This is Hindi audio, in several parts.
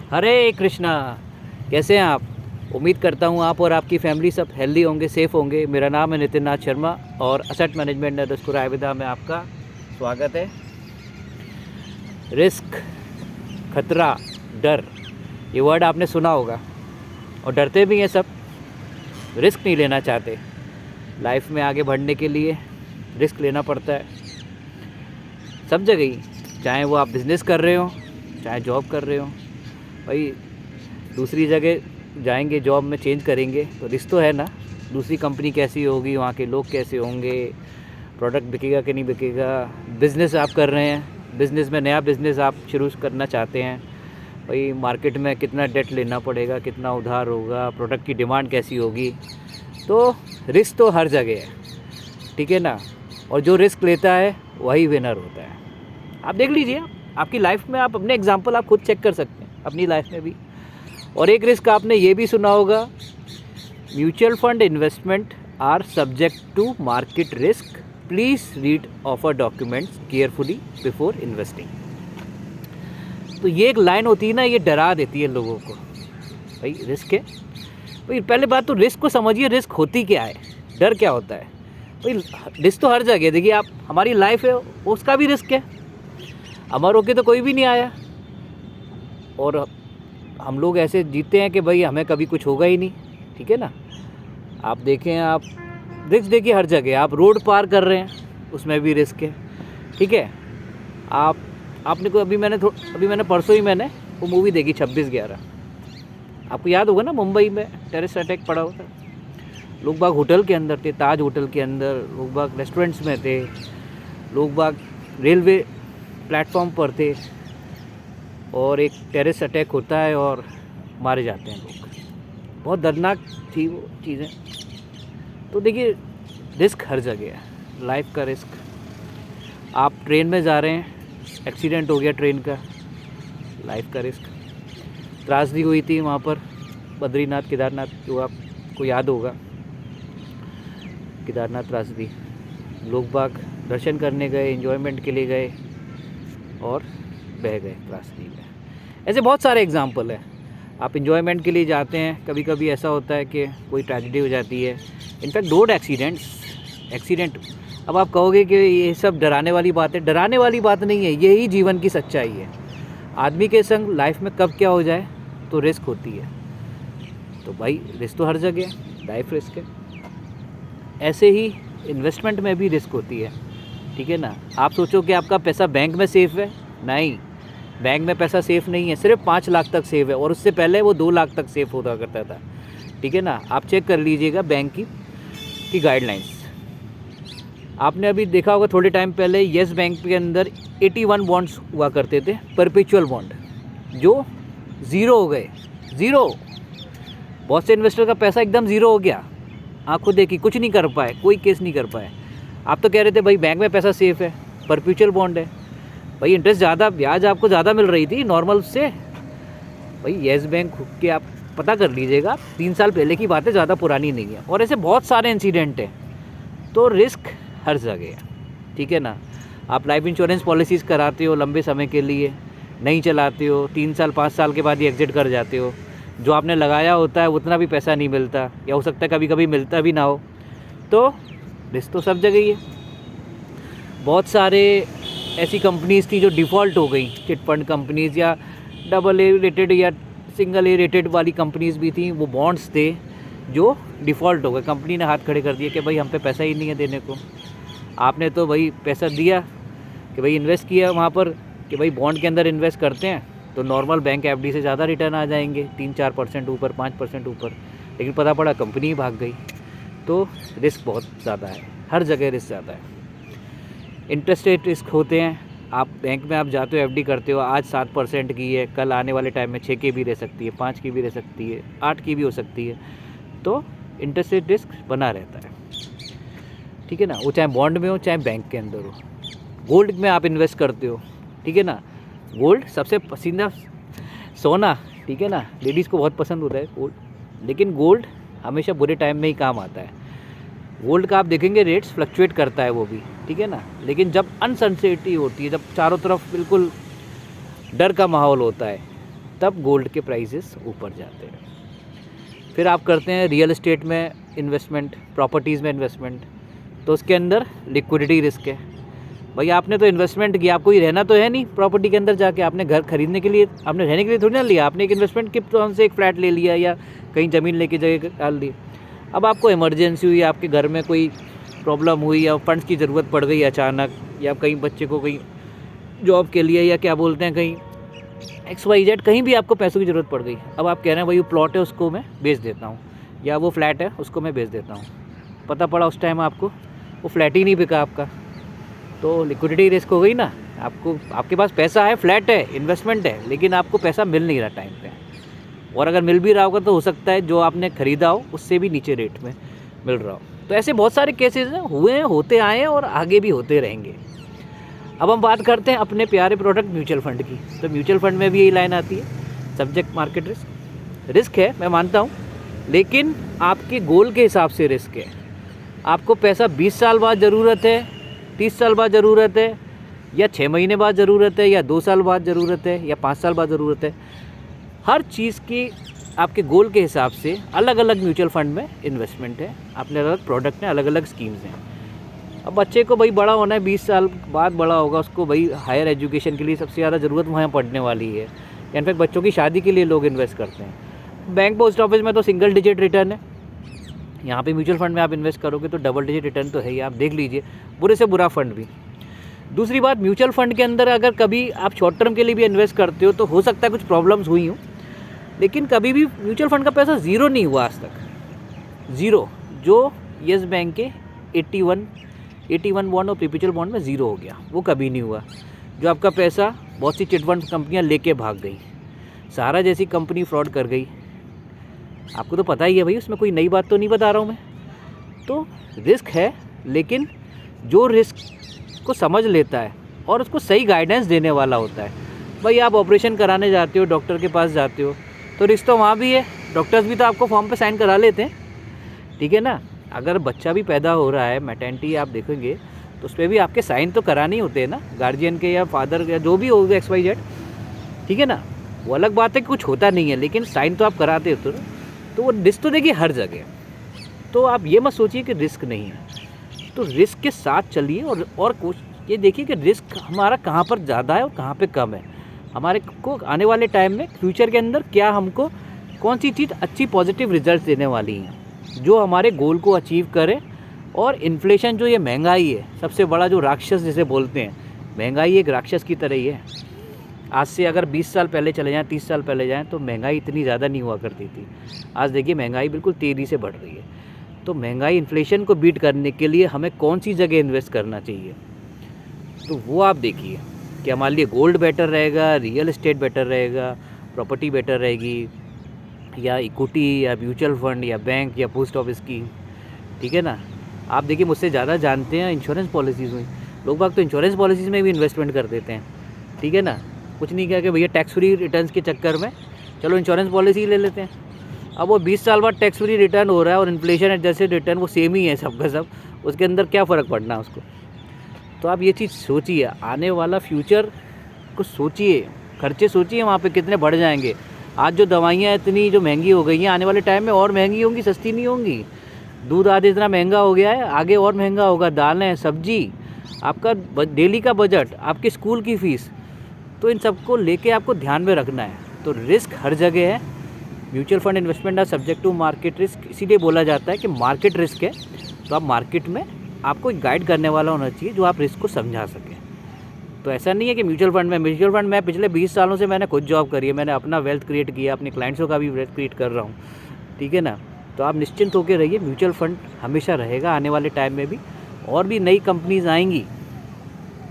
हरे कृष्णा। कैसे हैं आप? उम्मीद करता हूँ आप और आपकी फैमिली सब हेल्दी होंगे, सेफ़ होंगे। मेरा नाम है नितिन नाथ शर्मा और असेट मैनेजमेंट _ आयविदा में आपका स्वागत है। रिस्क, खतरा, डर, ये वर्ड आपने सुना होगा और डरते भी हैं सब। रिस्क नहीं लेना चाहते। लाइफ में आगे बढ़ने के लिए रिस्क लेना पड़ता है सब जगह ही, चाहे वो आप बिज़नेस कर रहे हो, चाहे जॉब कर रहे हो। भाई दूसरी जगह जाएंगे, जॉब में चेंज करेंगे तो रिस्क तो है ना। दूसरी कंपनी कैसी होगी, वहाँ के लोग कैसे होंगे, प्रोडक्ट बिकेगा कि नहीं बिकेगा। बिज़नेस आप कर रहे हैं, बिज़नेस में नया बिज़नेस आप शुरू करना चाहते हैं, भाई मार्केट में कितना डेट लेना पड़ेगा, कितना उधार होगा, प्रोडक्ट की डिमांड कैसी होगी। तो रिस्क तो हर जगह है, ठीक है ना। और जो रिस्क लेता है वही विनर होता है। आप देख लीजिए, आपकी लाइफ में आप अपने एग्जांपल आप खुद चेक कर सकते हैं अपनी लाइफ में भी। और एक रिस्क आपने ये भी सुना होगा, mutual fund investment are subject to market risk, please read offer documents carefully before investing. तो ये एक लाइन होती है ना, ये डरा देती है लोगों को। भाई रिस्क है, भाई पहले बात तो रिस्क को समझिए, रिस्क होती क्या है, डर क्या होता है। भाई रिस्क तो हर जगह, देखिए आप, हमारी लाइफ है उसका भी रिस्क है। अमर होके तो कोई भी नहीं आया और हम लोग ऐसे जीते हैं कि भाई हमें कभी कुछ होगा ही नहीं, ठीक है ना। आप देखें, आप रिस्क देखिए हर जगह। आप रोड पार कर रहे हैं, उसमें भी रिस्क है, ठीक है। आपने को अभी मैंने परसों ही मैंने वो मूवी देखी 26/11। आपको याद होगा ना, मुंबई में टेररिस्ट अटैक पड़ा हुआ था। लोग बाग होटल के अंदर थे, ताज होटल के अंदर, लोग बाग रेस्टोरेंट्स में थे, लोग बाग रेलवे प्लेटफॉर्म पर थे और एक टेररिस्ट अटैक होता है और मारे जाते हैं लोग। बहुत दर्दनाक थी वो चीज़ें। तो देखिए रिस्क हर जगह है, लाइफ का रिस्क। आप ट्रेन में जा रहे हैं, एक्सीडेंट हो गया ट्रेन का, लाइफ का रिस्क। त्रासदी हुई थी वहाँ पर बद्रीनाथ केदारनाथ, जो आपको याद होगा, केदारनाथ त्रासदी। लोग बाग दर्शन करने गए, एंजॉयमेंट के लिए गए और बह गए त्रासदी में। ऐसे बहुत सारे एग्जाम्पल हैं। आप एंजॉयमेंट के लिए जाते हैं, कभी कभी ऐसा होता है कि कोई ट्रेजेडी हो जाती है। In fact road accident. अब आप कहोगे कि ये सब डराने वाली बात है, डराने वाली बात नहीं है, यही जीवन की सच्चाई है। आदमी के संग लाइफ में कब क्या हो जाए तो रिस्क होती है। तो भाई रिस्क तो हर जगह है, लाइफ रिस्क है। ऐसे ही इन्वेस्टमेंट में भी रिस्क होती है, ठीक है ना। आप सोचो कि आपका पैसा बैंक में सेफ़ है, नहीं, बैंक में पैसा सेफ़ नहीं है। सिर्फ 5 लाख तक सेफ़ है और उससे पहले वो 2 लाख तक सेफ़ होता करता था, ठीक है ना। आप चेक कर लीजिएगा बैंक की गाइडलाइंस। आपने अभी देखा होगा थोड़े टाइम पहले येस बैंक के अंदर 81 बॉन्ड्स हुआ करते थे, परपेचुअल बॉन्ड, जो ज़ीरो हो गए। ज़ीरो, बहुत से इन्वेस्टर का पैसा एकदम ज़ीरो हो गया। आंखों देखी, कुछ नहीं कर पाए, कोई केस नहीं कर पाए। आप तो कह रहे थे भाई बैंक में पैसा सेफ़ है, परपेचुअल बॉन्ड है, भाई इंटरेस्ट ज़्यादा, ब्याज आपको ज़्यादा मिल रही थी नॉर्मल से। भाई येस बैंक के आप पता कर लीजिएगा, 3 साल पहले की बात है, ज़्यादा पुरानी नहीं है। और ऐसे बहुत सारे इंसिडेंट हैं। तो रिस्क हर जगह है, ठीक है ना। आप लाइफ इंश्योरेंस पॉलिसीज़ कराते हो लंबे समय के लिए, नहीं चलाते हो, 3 साल 5 साल के बाद ही एग्जिट कर जाते हो। जो आपने लगाया होता है उतना भी पैसा नहीं मिलता, या हो सकता है कभी कभी मिलता भी ना हो। तो रिस्क तो सब जगह ही है। बहुत सारे ऐसी कंपनीज़ थी जो डिफ़ॉल्ट हो गई, चिट फंड कंपनीज़, या AA रेटेड या सिंगल A रेटेड वाली कंपनीज़ भी थी। वो बॉन्ड्स थे जो डिफ़ॉल्ट हो गए, कंपनी ने हाथ खड़े कर दिए कि भाई हम पे पैसा ही नहीं है देने को। आपने तो भाई पैसा दिया कि भाई इन्वेस्ट किया वहाँ पर, कि भाई बॉन्ड के अंदर इन्वेस्ट करते हैं तो नॉर्मल बैंक FD से ज़्यादा रिटर्न आ जाएंगे, 3-4% ऊपर, 5% ऊपर। लेकिन पता पड़ा कंपनी ही भाग गई। तो रिस्क बहुत ज़्यादा है, हर जगह रिस्क ज़्यादा है। इंटरेस्ट रेट रिस्क होते हैं। आप बैंक में आप जाते हो, FD करते हो, आज 7% की है, कल आने वाले टाइम में 6 की भी रह सकती है, 5 की भी रह सकती है, 8 की भी हो सकती है। तो इंटरेस्ट रेट रिस्क बना रहता है, ठीक है ना। वो चाहे बॉन्ड में हो, चाहे बैंक के अंदर हो। गोल्ड में आप इन्वेस्ट करते हो, ठीक है ना। गोल्ड सबसे पसंदीदा सोना, ठीक है ना, लेडीज़ को बहुत पसंद होता है गोल्ड। लेकिन गोल्ड हमेशा बुरे टाइम में ही काम आता है। गोल्ड का आप देखेंगे रेट्स फ्लक्चुएट करता है वो भी, ठीक है ना। लेकिन जब अनसर्टेनिटी होती है, जब चारों तरफ बिल्कुल डर का माहौल होता है, तब गोल्ड के प्राइसेस ऊपर जाते हैं। फिर आप करते हैं रियल एस्टेट में इन्वेस्टमेंट, प्रॉपर्टीज़ में इन्वेस्टमेंट, तो उसके अंदर लिक्विडिटी रिस्क है। भाई आपने तो इन्वेस्टमेंट किया, आपको ही रहना तो है नहीं प्रॉपर्टी के अंदर जाके, आपने घर खरीदने के लिए, आपने रहने के लिए थोड़ी ना लिया, आपने एक इन्वेस्टमेंट के तौर से एक फ्लैट ले लिया या कहीं ज़मीन लेके जगह डाल दी। अब आपको इमरजेंसी हुई, आपके घर में कोई प्रॉब्लम हुई या फंड्स की ज़रूरत पड़ गई अचानक, या कहीं बच्चे को कहीं जॉब के लिए या क्या बोलते हैं कहीं XYZ कहीं भी आपको पैसों की ज़रूरत पड़ गई। अब आप कह रहे हैं भाई वो प्लॉट है उसको मैं बेच देता हूँ, या वो फ्लैट है उसको मैं बेच देता हूँ। पता पड़ा उस टाइम आपको वो फ्लैट ही नहीं बिका आपका, तो लिक्विडिटी रिस्क हो गई ना। आपको, आपके पास पैसा है, फ्लैट है, इन्वेस्टमेंट है, लेकिन आपको पैसा मिल नहीं रहा टाइम पे, और अगर मिल भी रहा होगा तो हो सकता है जो आपने ख़रीदा हो उससे भी नीचे रेट में मिल रहा हो। तो ऐसे बहुत सारे केसेस हैं, हुए हैं, होते आए हैं और आगे भी होते रहेंगे। अब हम बात करते हैं अपने प्यारे प्रोडक्ट म्यूचुअल फंड की। तो म्यूचुअल फंड में भी यही लाइन आती है, सब्जेक्ट मार्केट रिस्क। रिस्क है, मैं मानता हूँ, लेकिन आपके गोल के हिसाब से रिस्क है। आपको पैसा 20 साल बाद ज़रूरत है, 30 साल बाद ज़रूरत है, या 6 महीने बाद ज़रूरत है, या 2 साल बाद ज़रूरत है, या 5 साल बाद ज़रूरत है। हर चीज़ की आपके गोल के हिसाब से अलग अलग म्यूचुअल फंड में इन्वेस्टमेंट है, अपने अलग प्रोडक्ट हैं, अलग अलग स्कीम्स हैं। अब बच्चे को भाई बड़ा होना है, 20 साल बाद बड़ा होगा, उसको भाई हायर एजुकेशन के लिए सबसे ज़्यादा ज़रूरत वहाँ पढ़ने वाली है। इनफैक्ट बच्चों की शादी के लिए लोग इन्वेस्ट करते हैं। बैंक, पोस्ट ऑफिस में तो सिंगल डिजिट रिटर्न है, यहाँ पे म्यूचुअल फंड में आप इन्वेस्ट करोगे तो डबल डिजिट रिटर्न तो है ही। आप देख लीजिए, बुरे से बुरा फंड भी। दूसरी बात, म्यूचुअल फंड के अंदर अगर कभी आप शॉर्ट टर्म के लिए भी इन्वेस्ट करते हो तो हो सकता है कुछ प्रॉब्लम्स हुई हों, लेकिन कभी भी म्यूचुअल फंड का पैसा ज़ीरो नहीं हुआ आज तक। ज़ीरो, जो येस बैंक के 81 बॉन्ड और परपेचुअल बॉन्ड में ज़ीरो हो गया, वो कभी नहीं हुआ। जो आपका पैसा बहुत सी चिटफंड कंपनियां लेके भाग गई, सहारा जैसी कंपनी फ्रॉड कर गई, आपको तो पता ही है भाई, उसमें कोई नई बात तो नहीं बता रहा हूँ मैं। तो रिस्क है, लेकिन जो रिस्क को समझ लेता है और उसको सही गाइडेंस देने वाला होता है। भाई आप ऑपरेशन कराने जाते हो, डॉक्टर के पास जाते हो, तो रिस्क तो वहाँ भी है, डॉक्टर्स भी तो आपको फॉर्म पे साइन करा लेते हैं, ठीक है ना। अगर बच्चा भी पैदा हो रहा है, मैटर्निटी आप देखेंगे तो उस पर भी आपके साइन तो कराने ही होते हैं ना, गार्जियन के या फादर या जो भी होगा XYZ, ठीक है ना। वो अलग बात है कि कुछ होता नहीं है, लेकिन साइन तो आप कराते हो। तो वो रिस्क तो देखिए हर जगह, तो आप ये मत सोचिए कि रिस्क नहीं है, तो रिस्क के साथ चलिए और कुछ ये देखिए कि रिस्क हमारा कहाँ पर ज़्यादा है और कहाँ पे कम है। हमारे को आने वाले टाइम में, फ्यूचर के अंदर क्या हमको कौन सी चीज़ अच्छी पॉजिटिव रिजल्ट देने वाली है, जो हमारे गोल को अचीव करे। और इन्फ्लेशन, जो ये महंगाई है, सबसे बड़ा जो राक्षस जिसे बोलते हैं, महंगाई एक राक्षस की तरह ही है। आज से अगर 20 साल पहले चले जाएँ, 30 साल पहले जाएँ, तो महंगाई इतनी ज़्यादा नहीं हुआ करती थी। आज देखिए महंगाई बिल्कुल तेज़ी से बढ़ रही है। तो महंगाई, इन्फ्लेशन को बीट करने के लिए हमें कौन सी जगह इन्वेस्ट करना चाहिए, तो वो आप देखिए कि हमारे लिए गोल्ड बेटर रहेगा, रियल एस्टेट बेटर रहेगा, प्रॉपर्टी बेटर रहेगी, या इक्विटी, या म्यूचुअल फंड, या बैंक, या पोस्ट ऑफिस की, ठीक है ना। आप देखिए मुझसे ज़्यादा जानते हैं इंश्योरेंस पॉलिसीज़ हुई, लोग बाग तो इंश्योरेंस पॉलिसीज़ में भी इन्वेस्टमेंट कर देते हैं, ठीक है ना। कुछ नहीं किया कि भैया टैक्स फ्री रिटर्न्स के चक्कर में चलो इंश्योरेंस पॉलिसी ले लेते हैं। अब वो 20 साल बाद टैक्स फ्री रिटर्न हो रहा है और इन्फ्लेशन एडजस्टेड रिटर्न वो सेम ही है सबका सब, उसके अंदर क्या फ़र्क पड़ना है उसको। तो आप ये चीज़ सोचिए, आने वाला फ्यूचर को सोचिए, खर्चे सोचिए वहाँ पे कितने बढ़ जाएंगे। आज जो दवाइयाँ इतनी जो महंगी हो गई हैं, आने वाले टाइम में और महंगी होंगी, सस्ती नहीं होंगी। दूध आदि इतना महंगा हो गया है, आगे और महंगा होगा। दालें, सब्जी, आपका डेली का बजट, आपकी स्कूल की फ़ीस, तो इन सबको लेके आपको ध्यान में रखना है। तो रिस्क हर जगह है। Mutual fund investment are subject to market risk, इसीलिए बोला जाता है कि मार्केट रिस्क है। तो आप मार्केट में आपको एक गाइड करने वाला होना चाहिए जो आप रिस्क को समझा सकें। तो ऐसा नहीं है कि म्यूचुअल फंड में पिछले 20 सालों से मैंने खुद जॉब करी है, मैंने अपना वेल्थ क्रिएट किया, अपने क्लाइंट्सों का भी वेल्थ क्रिएट कर रहा हूँ, ठीक है ना। तो आप निश्चिंत होकर रहिए, म्यूचुअल फंड हमेशा रहेगा आने वाले टाइम में भी, और भी नई कंपनीज आएंगी,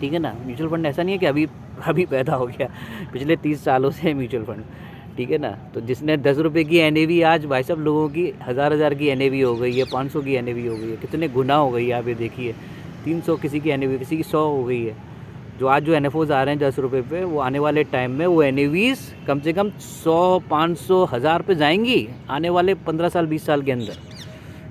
ठीक है ना। म्यूचुअल फंड ऐसा नहीं है कि अभी पैदा हो गया, पिछले 30 सालों से म्यूचुअल फंड, ठीक है ना। तो जिसने 10 रुपये की NAV आज भाई साहब लोगों की 1000 की NAV हो गई है, 500 की NAV हो गई है, कितने गुना हो गई है। आप ये देखिए 300 किसी की NAV, किसी की 100 हो गई है। जो आज जो NFOs आ रहे हैं 10 रुपये पे, वो आने वाले टाइम में वो NAVs कम से कम 100, 500, 1000 पे जाएंगी आने वाले 15 साल 20 साल के अंदर।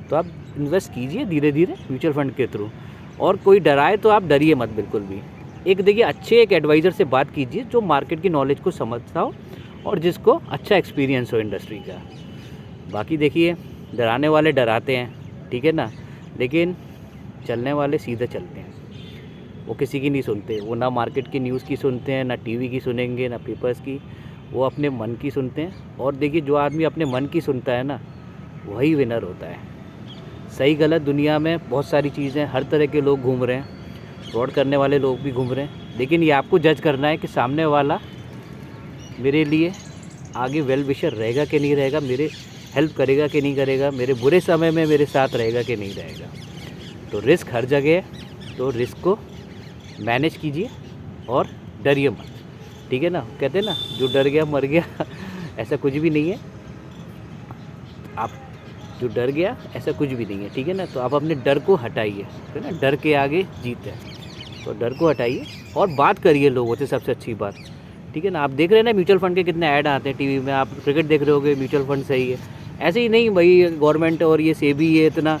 तो आप इन्वेस्ट कीजिए धीरे धीरे म्यूचुअल फंड के थ्रू, और कोई डराए तो आप डरिए मत बिल्कुल भी। एक देखिए अच्छे एक एडवाइज़र से बात कीजिए जो मार्केट की नॉलेज को समझता हो और जिसको अच्छा एक्सपीरियंस हो इंडस्ट्री का। बाकी देखिए, डराने वाले डराते हैं, ठीक है ना, लेकिन चलने वाले सीधे चलते हैं। वो किसी की नहीं सुनते, वो ना मार्केट की न्यूज़ की सुनते हैं, ना टीवी की सुनेंगे, ना पेपर्स की, वो अपने मन की सुनते हैं। और देखिए, जो आदमी अपने मन की सुनता है ना, वही विनर होता है। सही गलत दुनिया में बहुत सारी चीज़ें, हर तरह के लोग घूम रहे हैं, फ्रॉड करने वाले लोग भी घूम रहे हैं, लेकिन ये आपको जज करना है कि सामने वाला मेरे लिए आगे वेल विशर रहेगा कि नहीं रहेगा, मेरे हेल्प करेगा कि नहीं करेगा, मेरे बुरे समय में मेरे साथ रहेगा कि नहीं रहेगा। तो रिस्क हर जगह है, तो रिस्क को मैनेज कीजिए और डरिए मत, ठीक है ना। कहते हैं ना, जो डर गया मर गया ऐसा कुछ भी नहीं है। आप जो डर गया ऐसा कुछ भी नहीं है, ठीक है ना। तो आप अपने डर को हटाइए, है ना, डर के आगे जीत है। तो डर को हटाइए और बात करिए लोगों से, सबसे अच्छी बात, ठीक है ना। आप देख रहे हैं ना म्यूचुअल फंड के कितने ऐड आते हैं टीवी में, आप क्रिकेट देख रहे होगे, म्यूचुअल फंड सही है। ऐसे ही नहीं भाई, गवर्नमेंट और ये सेबी ये इतना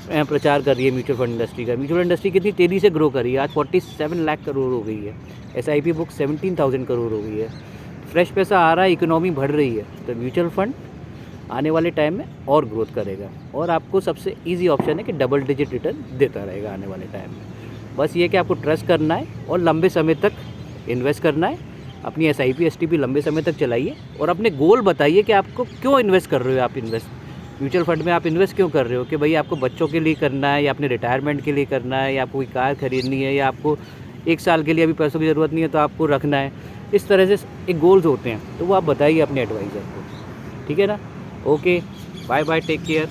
प्रचार कर रही है म्यूचुअल फंड इंडस्ट्री का। म्यूचुअल इंडस्ट्री कितनी तेज़ी से ग्रो करी है, आज 47 लाख करोड़ हो गई है। SIP बुक 17,000 करोड़ हो गई है। फ्रेश पैसा आ रहा है, इकोनॉमी बढ़ रही है। तो म्यूचुअल फंड आने वाले टाइम में और ग्रोथ करेगा, और आपको सबसे ईजी ऑप्शन है कि डबल डिजिट रिटर्न देता रहेगा आने वाले टाइम में। बस ये कि आपको ट्रस्ट करना है और लंबे समय तक इन्वेस्ट करना है। अपनी SIP STP लंबे समय तक चलाइए और अपने गोल बताइए कि आपको क्यों इन्वेस्ट कर रहे हो। आप म्यूचुअल फंड में आप इन्वेस्ट क्यों कर रहे हो, कि भाई आपको बच्चों के लिए करना है, या अपने रिटायरमेंट के लिए करना है, या आपको कोई कार खरीदनी है, या आपको 1 साल के लिए अभी पैसों की ज़रूरत नहीं है तो आपको रखना है। इस तरह से एक गोल्स होते हैं, तो वो आप बताइए अपने एडवाइज़र को, ठीक है ना। Okay, bye bye, take care,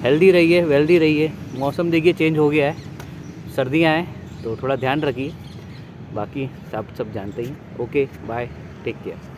healthy रहिए, वेल्दी रहिए। मौसम देखिए चेंज हो गया है, सर्दियाँ हैं तो थोड़ा ध्यान रखिए। बाकी सब जानते ही। Okay, bye, take care.